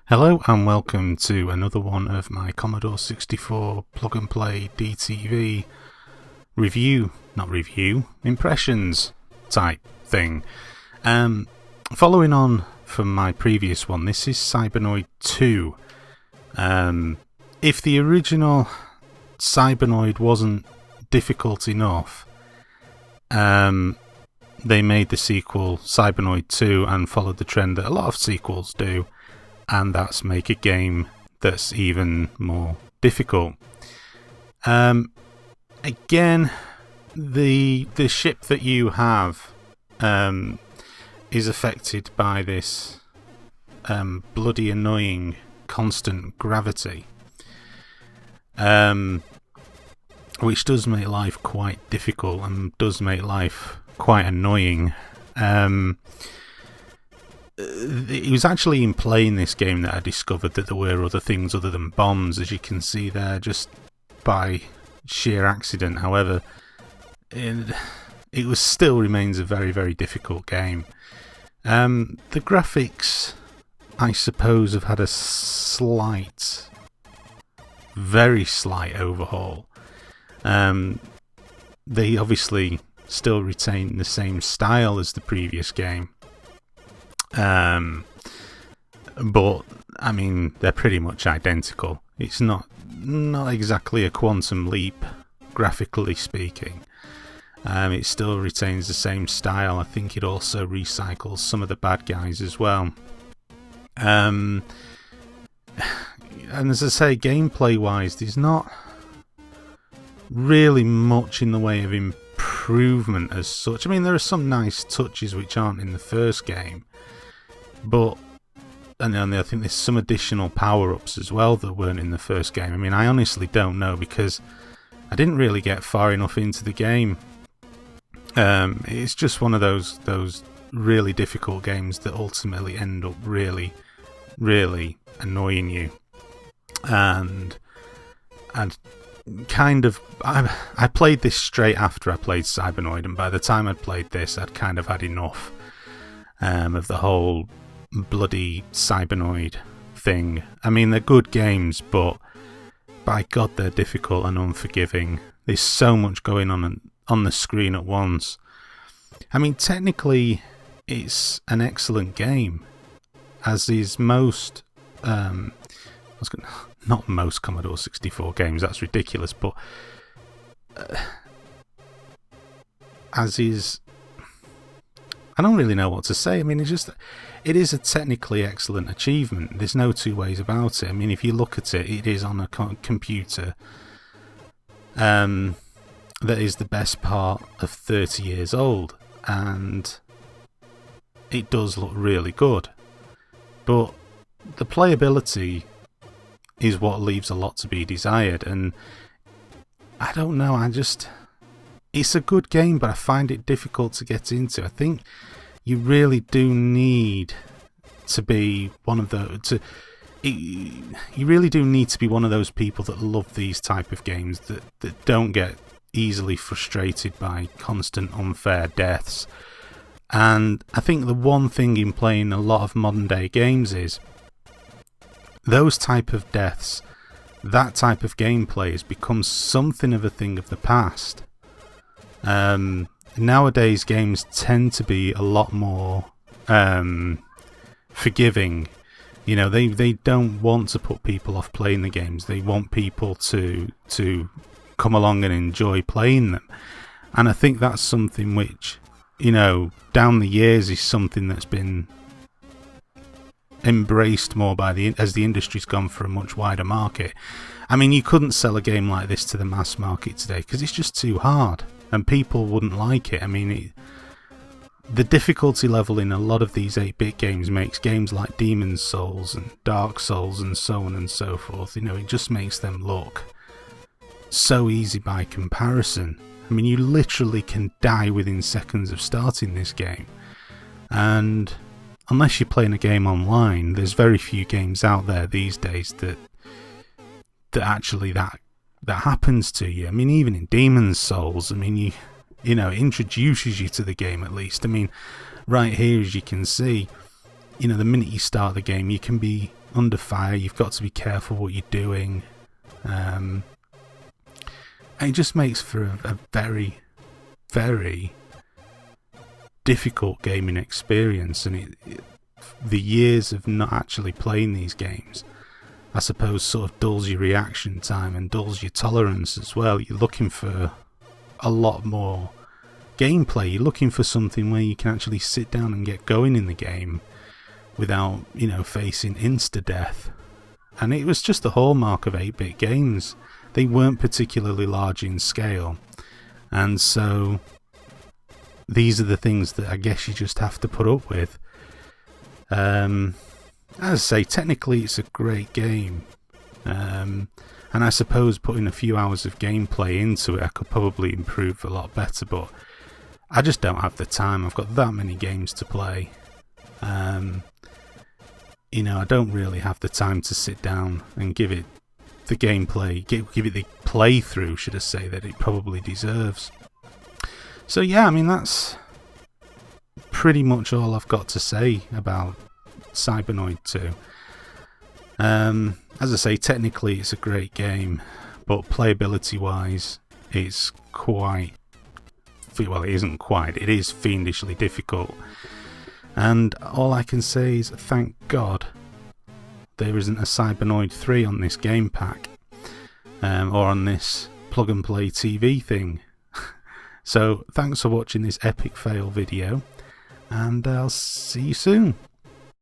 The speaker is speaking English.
Hello and welcome to another one of my Commodore 64 plug and play DTV impressions type thing. Following on from my previous one, this is Cybernoid 2. If the original Cybernoid wasn't difficult enough, they made the sequel Cybernoid 2 and followed the trend that a lot of sequels do, and that's make a game that's even more difficult. Again, the ship that you have is affected by this bloody annoying constant gravity, which does make life quite difficult and does make life quite annoying. It was actually in playing this game that I discovered that there were other things other than bombs, as you can see there, just by sheer accident. However, it still remains a very, very difficult game. The graphics, I suppose, have had a very slight overhaul. They obviously still retain the same style as the previous game. But I mean, they're pretty much identical. It's not exactly a quantum leap, graphically speaking. It still retains the same style. I think it also recycles some of the bad guys as well. And as I say, gameplay wise, there's not really much in the way of improvement as such. I mean, there are some nice touches which aren't in the first game. But, and I think there's some additional power-ups as well that weren't in the first game. I mean, I honestly don't know, because I didn't really get far enough into the game. It's just one of those really difficult games that ultimately end up really, really annoying you. And kind of, I played this straight after I played Cybernoid, and by the time I'd played this, I'd kind of had enough of the whole bloody Cybernoid thing. I mean, they're good games, but by God, they're difficult and unforgiving. There's so much going on the screen at once. I mean, technically, it's an excellent game, as is most. Not most Commodore 64 games. That's ridiculous, but as is. I don't really know what to say. I mean, it is a technically excellent achievement. There's no two ways about it. I mean, if you look at it, it is on a computer that is the best part of 30 years old, and it does look really good. But the playability is what leaves a lot to be desired, and I don't know, it's a good game, but I find it difficult to get into. I think you really do need to be one of those. You really do need to be one of those people that love these type of games, that don't get easily frustrated by constant unfair deaths. And I think the one thing in playing a lot of modern day games is those type of deaths, that type of gameplay has become something of a thing of the past. Nowadays games tend to be a lot more forgiving. You know, they don't want to put people off playing the games. They want people to come along and enjoy playing them. And I think that's something which, you know, down the years is something that's been embraced more as the industry's gone for a much wider market. I mean, you couldn't sell a game like this to the mass market today because it's just too hard. And people wouldn't like it. I mean, the difficulty level in a lot of these 8-bit games makes games like Demon's Souls and Dark Souls and so on and so forth, you know, it just makes them look so easy by comparison. I mean, you literally can die within seconds of starting this game. And unless you're playing a game online, there's very few games out there these days that actually that happens to you. I mean, even in Demon's Souls, I mean, you know, it introduces you to the game at least. I mean, right here, as you can see, you know, the minute you start the game, you can be under fire. You've got to be careful what you're doing. And it just makes for a very, very difficult gaming experience. And the years of not actually playing these games, I suppose, sort of dulls your reaction time and dulls your tolerance as well. You're looking for a lot more gameplay. You're looking for something where you can actually sit down and get going in the game without, you know, facing insta-death. And it was just the hallmark of 8-bit games. They weren't particularly large in scale. And so these are the things that I guess you just have to put up with. As I say, technically it's a great game. And I suppose putting a few hours of gameplay into it, I could probably improve a lot better, but I just don't have the time. I've got that many games to play. You know, I don't really have the time to sit down and give it the gameplay, give it the playthrough, should I say, that it probably deserves. So yeah, I mean, that's pretty much all I've got to say about Cybernoid 2. As I say, technically it's a great game, but playability wise it's quite, well, it isn't quite, it is fiendishly difficult. And all I can say is thank God there isn't a Cybernoid 3 on this game pack, or on this plug and play TV thing. So thanks for watching this epic fail video, and I'll see you soon.